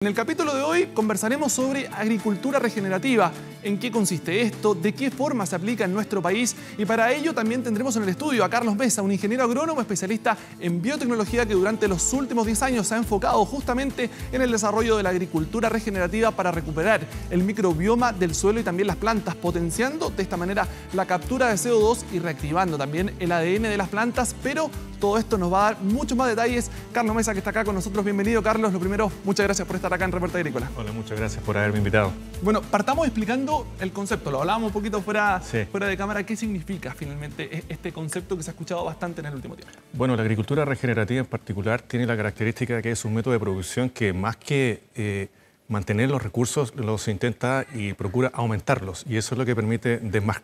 En el capítulo de hoy conversaremos sobre agricultura regenerativa, en qué consiste esto, de qué forma se aplica en nuestro país, y para ello también tendremos en el estudio a Carlos Mesa, un ingeniero agrónomo especialista en biotecnología que durante los últimos 10 años se ha enfocado justamente en el desarrollo de la agricultura regenerativa para recuperar el microbioma del suelo y también las plantas, potenciando de esta manera la captura de CO2 y reactivando también el ADN de las plantas, pero todo esto nos va a dar muchos más detalles. Carlos Mesa, que está acá con nosotros. Bienvenido, Carlos. Lo primero, muchas gracias por estar acá en Reporte Agrícola. Hola, muchas gracias por haberme invitado. Bueno, partamos explicando el concepto. Lo hablábamos un poquito fuera de cámara. ¿Qué significa finalmente este concepto que se ha escuchado bastante en el último tiempo? Bueno, la agricultura regenerativa en particular tiene la característica de que es un método de producción que más que mantener los recursos, los intenta y procura aumentarlos. Y eso es lo que permite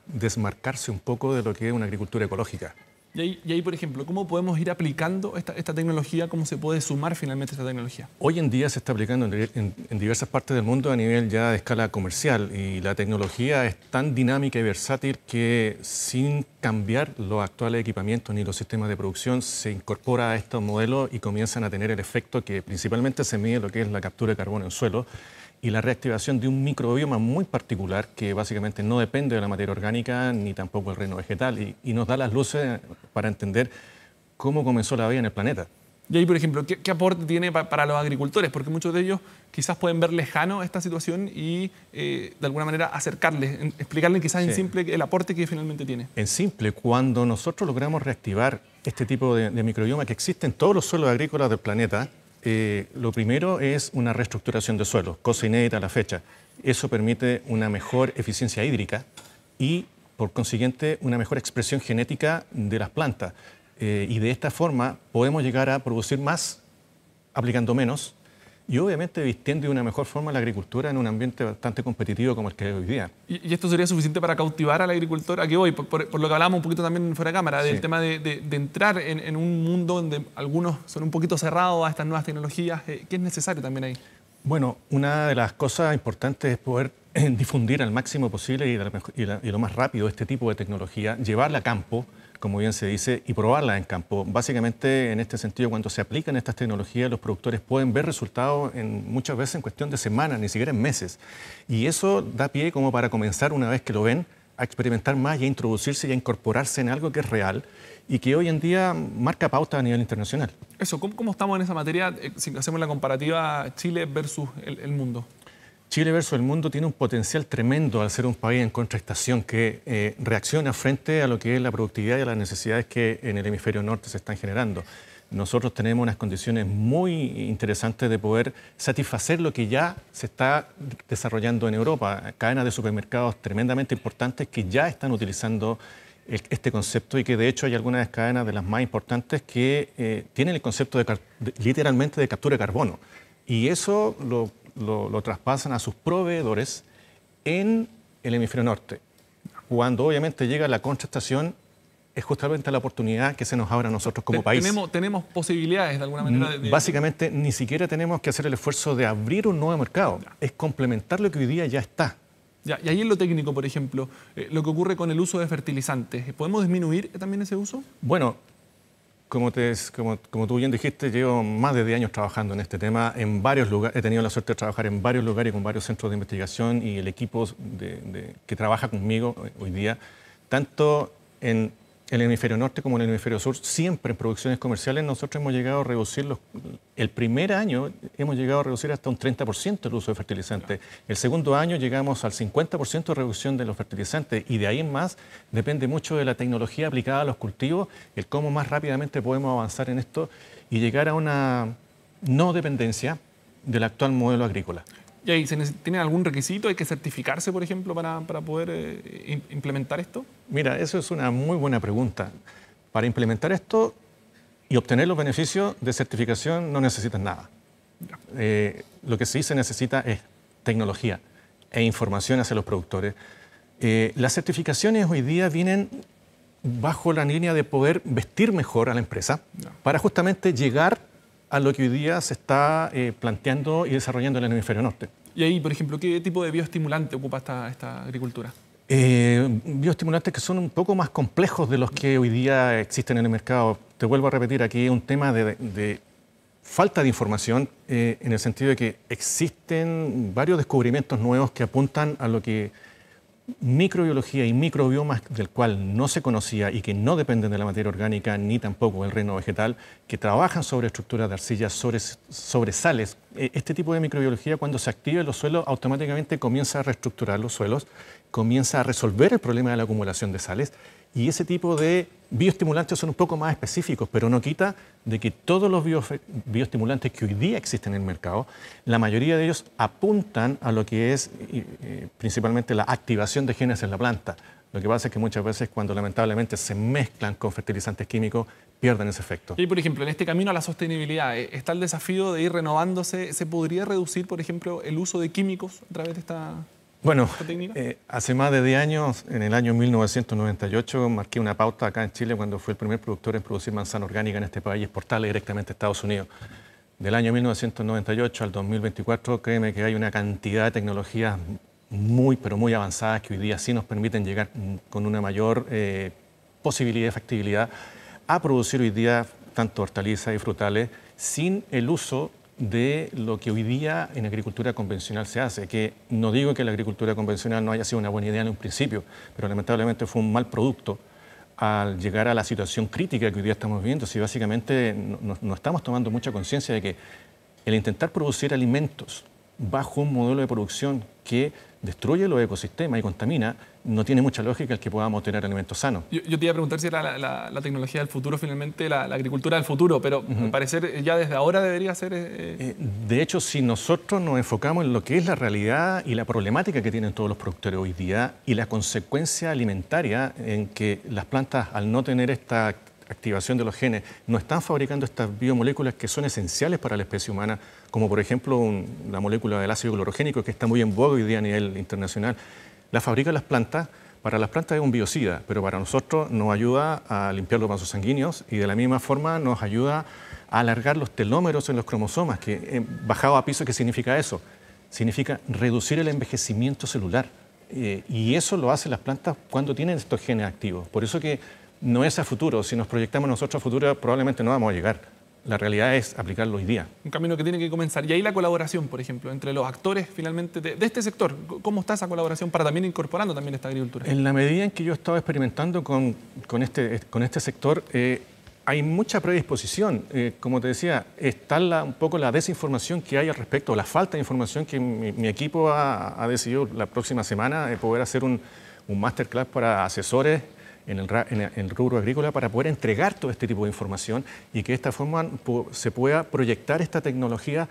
desmarcarse un poco de lo que es una agricultura ecológica. Y ahí, por ejemplo, ¿cómo podemos ir aplicando esta tecnología? ¿Cómo se puede sumar finalmente esta tecnología? Hoy en día se está aplicando en diversas partes del mundo a nivel ya de escala comercial, y la tecnología es tan dinámica y versátil que sin cambiar los actuales equipamientos ni los sistemas de producción se incorpora a estos modelos y comienzan a tener el efecto que principalmente se mide lo que es la captura de carbono en suelo y la reactivación de un microbioma muy particular que básicamente no depende de la materia orgánica ni tampoco del reino vegetal y nos da las luces para entender cómo comenzó la vida en el planeta. Y ahí, por ejemplo, ¿qué aporte tiene para los agricultores? Porque muchos de ellos quizás pueden ver lejano esta situación y de alguna manera acercarles, explicarles quizás en simple el aporte que finalmente tiene. En simple, cuando nosotros logramos reactivar este tipo de microbioma que existe en todos los suelos agrícolas del planeta, lo primero es una reestructuración de suelos, cosa inédita a la fecha. Eso permite una mejor eficiencia hídrica y, por consiguiente, una mejor expresión genética de las plantas. Y de esta forma podemos llegar a producir más aplicando menos y obviamente vistiendo de una mejor forma la agricultura en un ambiente bastante competitivo como el que hay hoy día. ¿Y esto sería suficiente para cautivar al agricultor? ¿A qué voy? Por lo que hablábamos un poquito también fuera de cámara, del tema de entrar en un mundo donde algunos son un poquito cerrados a estas nuevas tecnologías. ¿Qué es necesario también ahí? Bueno, una de las cosas importantes es poder difundir al máximo posible y lo más rápido este tipo de tecnología, llevarla a campo, como bien se dice, y probarla en campo. Básicamente, en este sentido, cuando se aplican estas tecnologías, los productores pueden ver resultados muchas veces en cuestión de semanas, ni siquiera en meses. Y eso da pie como para comenzar, una vez que lo ven, a experimentar más y a introducirse y a incorporarse en algo que es real y que hoy en día marca pauta a nivel internacional. Eso, ¿cómo estamos en esa materia si hacemos la comparativa Chile versus el mundo? Chile versus el mundo tiene un potencial tremendo al ser un país en contrastación que reacciona frente a lo que es la productividad y a las necesidades que en el hemisferio norte se están generando. Nosotros tenemos unas condiciones muy interesantes de poder satisfacer lo que ya se está desarrollando en Europa. Cadenas de supermercados tremendamente importantes que ya están utilizando este concepto y que de hecho hay algunas cadenas de las más importantes que tienen el concepto literalmente de captura de carbono. Y eso lo traspasan a sus proveedores en el hemisferio norte. Cuando obviamente llega la contrastación, es justamente la oportunidad que se nos abre a nosotros como país. Tenemos posibilidades de alguna manera. Básicamente, ni siquiera tenemos que hacer el esfuerzo de abrir un nuevo mercado. Es complementar lo que hoy día ya está. Ya, y ahí en lo técnico, por ejemplo, lo que ocurre con el uso de fertilizantes, ¿podemos disminuir también ese uso? Bueno, como tú bien dijiste, llevo más de 10 años trabajando en este tema en varios lugares. He tenido la suerte de trabajar en varios lugares con varios centros de investigación y el equipo que trabaja conmigo hoy día, tanto en el hemisferio norte como en el hemisferio sur, siempre en producciones comerciales nosotros hemos llegado a reducir el primer año hemos llegado a reducir hasta un 30% el uso de fertilizantes. El segundo año llegamos al 50% de reducción de los fertilizantes y de ahí en más depende mucho de la tecnología aplicada a los cultivos, el cómo más rápidamente podemos avanzar en esto y llegar a una no dependencia del actual modelo agrícola. ¿Y ahí tiene algún requisito? ¿Hay que certificarse, por ejemplo, para poder implementar esto? Mira, eso es una muy buena pregunta. Para implementar esto y obtener los beneficios de certificación no necesitas nada. Lo que sí se necesita es tecnología e información hacia los productores. Las certificaciones hoy día vienen bajo la línea de poder vestir mejor a la empresa para justamente llegar a lo que hoy día se está planteando y desarrollando en el hemisferio norte. Y ahí, por ejemplo, ¿qué tipo de bioestimulante ocupa esta agricultura? Bioestimulantes que son un poco más complejos de los que hoy día existen en el mercado. Te vuelvo a repetir, aquí un tema de falta de información en el sentido de que existen varios descubrimientos nuevos que apuntan a lo que microbiología y microbiomas del cual no se conocía y que no dependen de la materia orgánica ni tampoco del reino vegetal, que trabajan sobre estructuras de arcilla, sobre sales. Este tipo de microbiología, cuando se activa en los suelos, automáticamente comienza a reestructurar los suelos, comienza a resolver el problema de la acumulación de sales, y ese tipo de bioestimulantes son un poco más específicos, pero no quita de que todos los bioestimulantes que hoy día existen en el mercado, la mayoría de ellos apuntan a lo que es principalmente la activación de genes en la planta. Lo que pasa es que muchas veces cuando lamentablemente se mezclan con fertilizantes químicos, pierden ese efecto. Y por ejemplo, en este camino a la sostenibilidad, está el desafío de ir renovándose. ¿Se podría reducir, por ejemplo, el uso de químicos a través de esta... Bueno, hace más de 10 años, en el año 1998, marqué una pauta acá en Chile cuando fui el primer productor en producir manzana orgánica en este país y exportarla directamente a Estados Unidos. Del año 1998 al 2024, créeme que hay una cantidad de tecnologías muy, pero muy avanzadas que hoy día sí nos permiten llegar con una mayor posibilidad y factibilidad a producir hoy día tanto hortalizas y frutales sin el uso de lo que hoy día en agricultura convencional se hace, que no digo que la agricultura convencional no haya sido una buena idea en un principio, pero lamentablemente fue un mal producto al llegar a la situación crítica que hoy día estamos viviendo. Si básicamente no estamos tomando mucha conciencia de que el intentar producir alimentos bajo un modelo de producción que destruye los ecosistemas y contamina, no tiene mucha lógica el que podamos tener alimentos sanos. Yo te iba a preguntar si era la tecnología del futuro, finalmente, la agricultura del futuro, pero al parecer ya desde ahora debería ser... De hecho, si nosotros nos enfocamos en lo que es la realidad y la problemática que tienen todos los productores hoy día y la consecuencia alimentaria en que las plantas, al no tener esta activación de los genes, no están fabricando estas biomoléculas que son esenciales para la especie humana, como por ejemplo la molécula del ácido clorogénico, que está muy en boga hoy día a nivel internacional. La fabrican las plantas. Para las plantas es un biocida, pero para nosotros nos ayuda a limpiar los vasos sanguíneos y de la misma forma nos ayuda a alargar los telómeros en los cromosomas, que bajado a piso, ¿qué significa eso? Significa reducir el envejecimiento celular. Y eso lo hacen las plantas cuando tienen estos genes activos. Por eso que no es a futuro. Si nos proyectamos nosotros a futuro, probablemente no vamos a llegar. La realidad es aplicarlo hoy día. Un camino que tiene que comenzar. Y ahí la colaboración, por ejemplo, entre los actores finalmente de este sector. ¿Cómo está esa colaboración para también incorporando también esta agricultura? En la medida en que yo he estado experimentando con este sector, hay mucha predisposición. Como te decía, está un poco la desinformación que hay al respecto, la falta de información que mi equipo ha decidido la próxima semana poder hacer un masterclass para asesores en el rubro agrícola para poder entregar todo este tipo de información y que de esta forma se pueda proyectar esta tecnología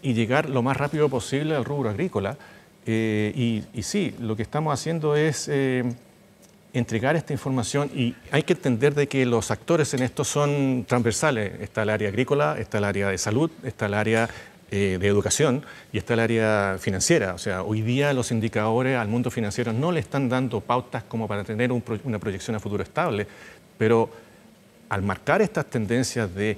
y llegar lo más rápido posible al rubro agrícola. Y sí, lo que estamos haciendo es entregar esta información y hay que entender de que los actores en esto son transversales. Está el área agrícola, está el área de salud, está el área de educación y está el área financiera. O sea, hoy día los indicadores al mundo financiero no le están dando pautas como para tener una proyección a futuro estable, pero al marcar estas tendencias de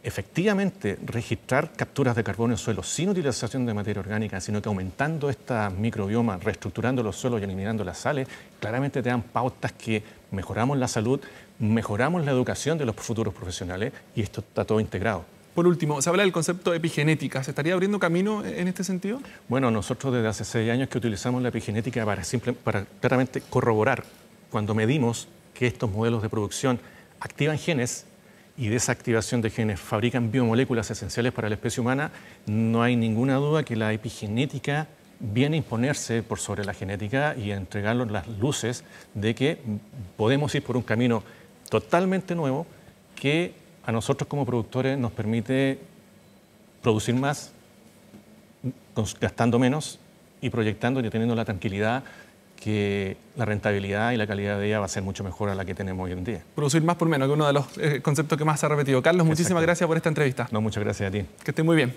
efectivamente registrar capturas de carbono en suelos sin utilización de materia orgánica, sino que aumentando estas microbiomas, reestructurando los suelos y eliminando las sales, claramente te dan pautas que mejoramos la salud, mejoramos la educación de los futuros profesionales y esto está todo integrado. Por último, se habla del concepto de epigenética. ¿Se estaría abriendo camino en este sentido? Bueno, nosotros desde hace 6 años que utilizamos la epigenética para claramente corroborar cuando medimos que estos modelos de producción activan genes y de esa activación de genes fabrican biomoléculas esenciales para la especie humana, no hay ninguna duda que la epigenética viene a imponerse por sobre la genética y a entregarnos las luces de que podemos ir por un camino totalmente nuevo que a nosotros como productores nos permite producir más, gastando menos y proyectando y teniendo la tranquilidad que la rentabilidad y la calidad de ella va a ser mucho mejor a la que tenemos hoy en día. Producir más por menos, que es uno de los conceptos que más se ha repetido. Carlos, muchísimas gracias por esta entrevista. No, muchas gracias a ti. Que esté muy bien.